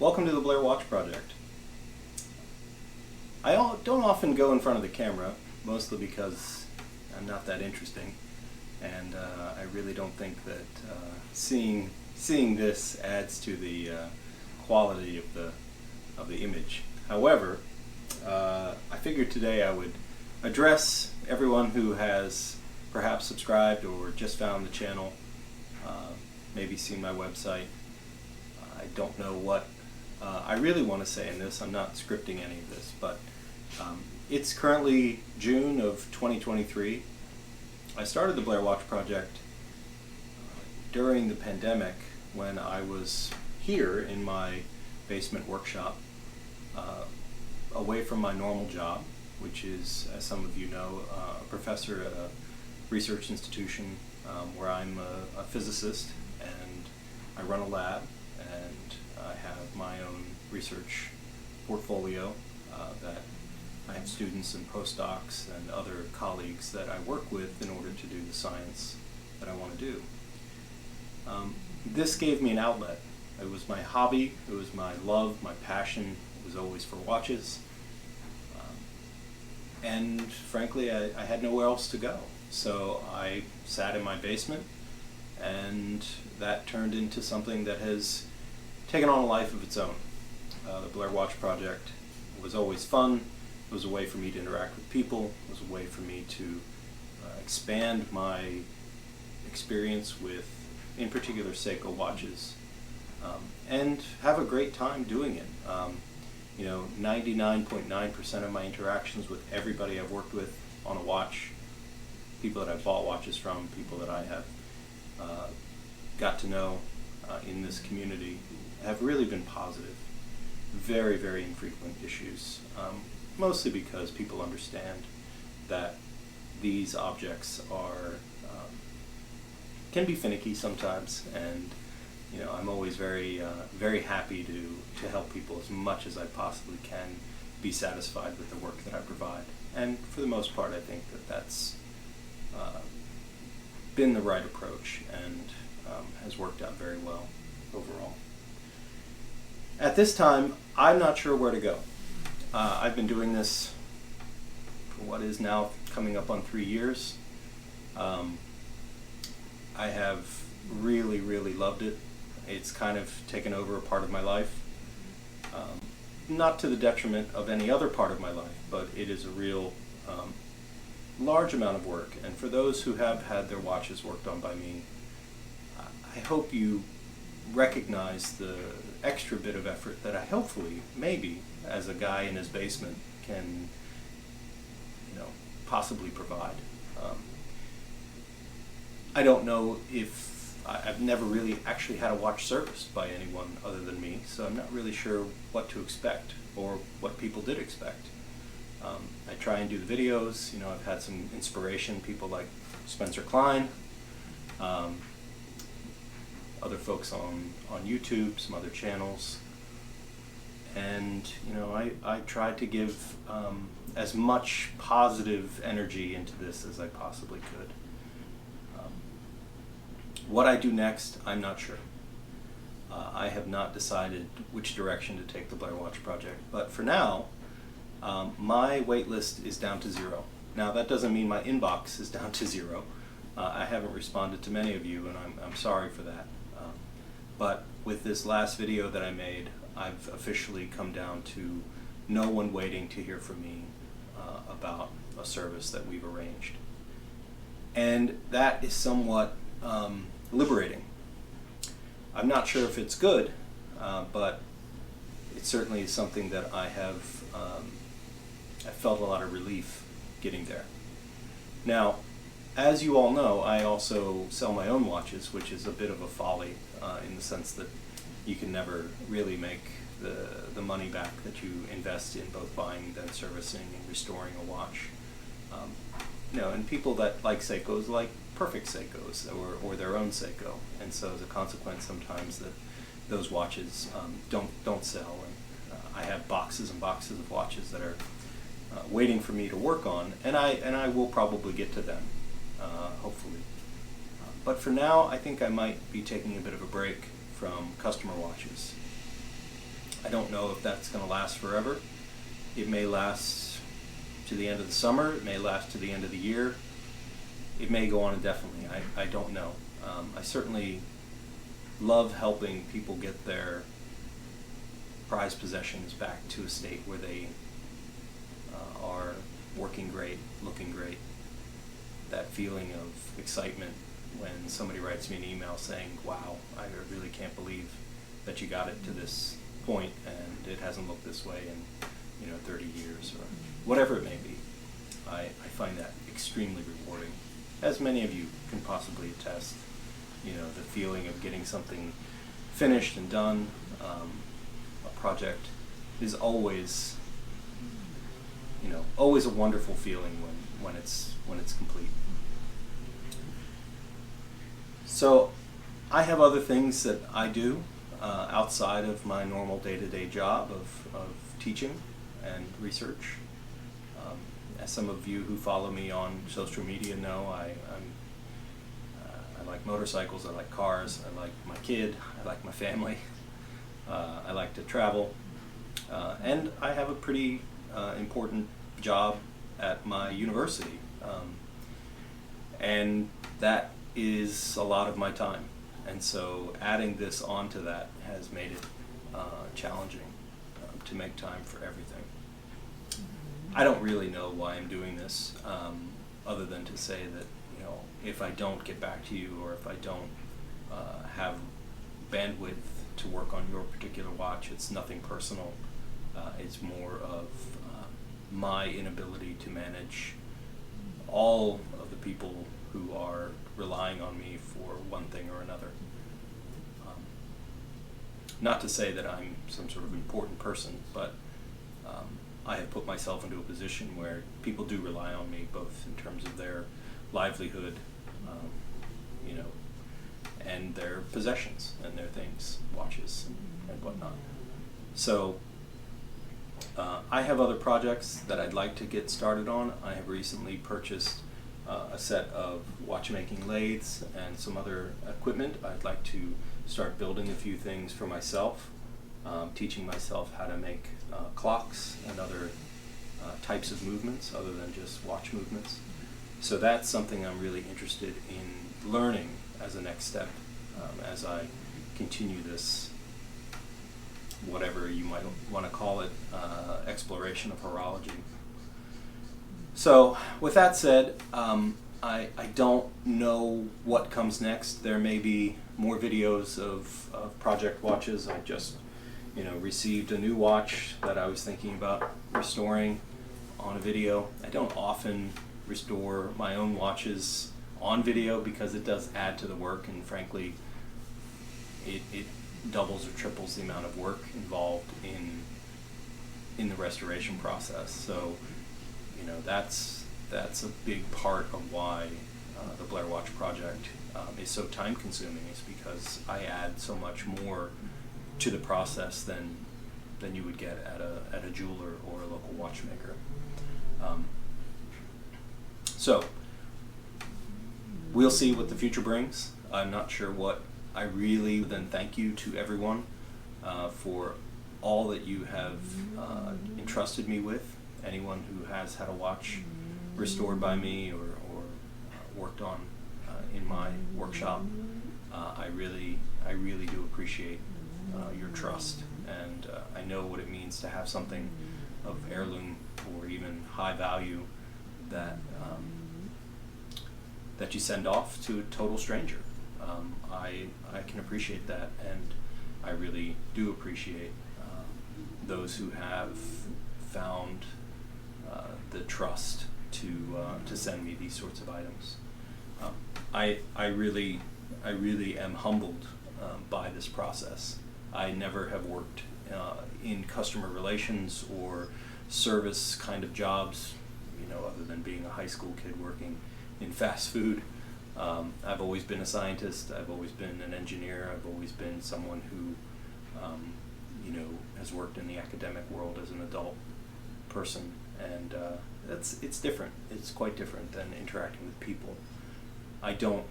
Welcome to the Blair Watch Project. Don't often go in front of the camera, mostly because I'm not that interesting, and I really don't think that seeing this adds to the quality of the image. However, I figured today I would address everyone who has perhaps subscribed or just found the channel, maybe seen my website. I don't know what I really want to say in this. I'm not scripting any of this, but it's currently June of 2023. I started the Blair Watch Project during the pandemic when I was here in my basement workshop, away from my normal job, which is, as some of you know, a professor at a research institution where I'm a physicist, and I run a lab, and I have my own research portfolio that I have students and postdocs and other colleagues that I work with in order to do the science that I want to do. This gave me an outlet. It was my hobby, it was my love, my passion. It was always for watches. And frankly, I had nowhere else to go. So I sat in my basement, and that turned into something that has taken on a life of its own. The Blair Watch Project was always fun. It was a way for me to interact with people. It was a way for me to expand my experience with, in particular, Seiko watches, and have a great time doing it. 99.9% of my interactions with everybody I've worked with on a watch, people that I've bought watches from, people that I have got to know in this community, have really been positive. Very, very infrequent issues, mostly because people understand that these objects are can be finicky sometimes, and I'm always very very happy to help people as much as I possibly can be satisfied with the work that I provide. And for the most part, I think that that's been the right approach, and has worked out very well overall. At this time, I'm not sure where to go. I've been doing this for what is now coming up on 3 years. I have really, really loved it. It's kind of taken over a part of my life. Not to the detriment of any other part of my life, but it is a real large amount of work. And for those who have had their watches worked on by me, I hope you recognize the extra bit of effort that I hopefully, maybe, as a guy in his basement, can possibly provide. I don't know if I've never really actually had a watch serviced by anyone other than me, so I'm not really sure what to expect or what people did expect. I try and do the videos. I've had some inspiration, people like Spencer Klein, other folks on YouTube, some other channels, and I tried to give as much positive energy into this as I possibly could. What I do next, I'm not sure. I have not decided which direction to take the Blair Watch Project, but for now, my wait list is down to 0. Now, that doesn't mean my inbox is down to 0. I haven't responded to many of you, and I'm sorry for that. But with this last video that I made, I've officially come down to no one waiting to hear from me about a service that we've arranged. And that is somewhat liberating. I'm not sure if it's good, but it certainly is something that I felt a lot of relief getting there. Now, as you all know, I also sell my own watches, which is a bit of a folly in the sense that you can never really make the money back that you invest in both buying, then servicing, and restoring a watch. And people that like Seikos like perfect Seikos or their own Seiko, and so as a consequence, sometimes those watches don't sell, and I have boxes and boxes of watches that are waiting for me to work on, and I will probably get to them, hopefully. But for now, I think I might be taking a bit of a break from customer watches. I don't know if that's going to last forever. It may last to the end of the summer. It may last to the end of the year. It may go on indefinitely. I don't know. I certainly love helping people get their prized possessions back to a state where they are working great, looking great. That feeling of excitement when somebody writes me an email saying, wow, I really can't believe that you got it to this point and it hasn't looked this way in 30 years or whatever it may be. I find that extremely rewarding, as many of you can possibly attest. The feeling of getting something finished and done, a project is always always a wonderful feeling when it's complete. So I have other things that I do outside of my normal day-to-day job of teaching and research. As some of you who follow me on social media know, I like motorcycles, I like cars, I like my kid, I like my family, I like to travel, and I have a pretty important job at my university, and that is a lot of my time, and so adding this onto that has made it challenging to make time for everything. I don't really know why I'm doing this, other than to say that if I don't get back to you, or if I don't have bandwidth to work on your particular watch, it's nothing personal. It's more of my inability to manage all of the people who are relying on me for one thing or another. Not to say that I'm some sort of important person, but I have put myself into a position where people do rely on me, both in terms of their livelihood, and their possessions and their things, watches and whatnot. So I have other projects that I'd like to get started on. I have recently purchased a set of watchmaking lathes and some other equipment. I'd like to start building a few things for myself, teaching myself how to make clocks and other types of movements other than just watch movements. So that's something I'm really interested in learning as a next step, as I continue this, whatever you might want to call it, exploration of horology. So with that said, I don't know what comes next. There may be more videos of project watches. I just received a new watch that I was thinking about restoring on a video. I don't often restore my own watches on video because it does add to the work, and frankly it doubles or triples the amount of work involved in the restoration process. So that's a big part of why the Blair Watch project is so time consuming, is because I add so much more to the process than you would get at a jeweler or a local watchmaker. So we'll see what the future brings. I'm not sure what I really then thank you to everyone for all that you have entrusted me with. Anyone who has had a watch restored by me or worked on in my workshop, I really do appreciate your trust, and I know what it means to have something of heirloom or even high value that that you send off to a total stranger. I can appreciate that, and I really do appreciate those who have found the trust to send me these sorts of items. I really am humbled by this process. I never have worked in customer relations or service kind of jobs, other than being a high school kid working in fast food. I've always been a scientist. I've always been an engineer. I've always been someone who, has worked in the academic world as an adult person, and it's different. It's quite different than interacting with people. I don't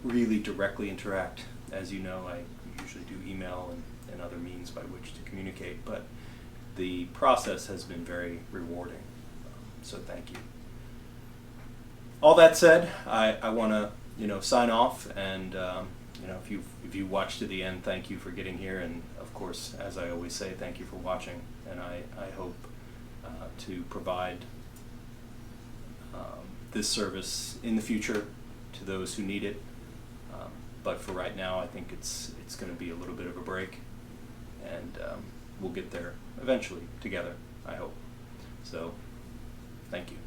really directly interact, as you know. I usually do email and and other means by which to communicate. But the process has been very rewarding. So thank you. All that said, I want to sign off, and if you watched to the end, thank you for getting here, and of course, as I always say, thank you for watching. And I hope to provide this service in the future to those who need it. But for right now, I think it's going to be a little bit of a break, and we'll get there eventually together, I hope. So, thank you.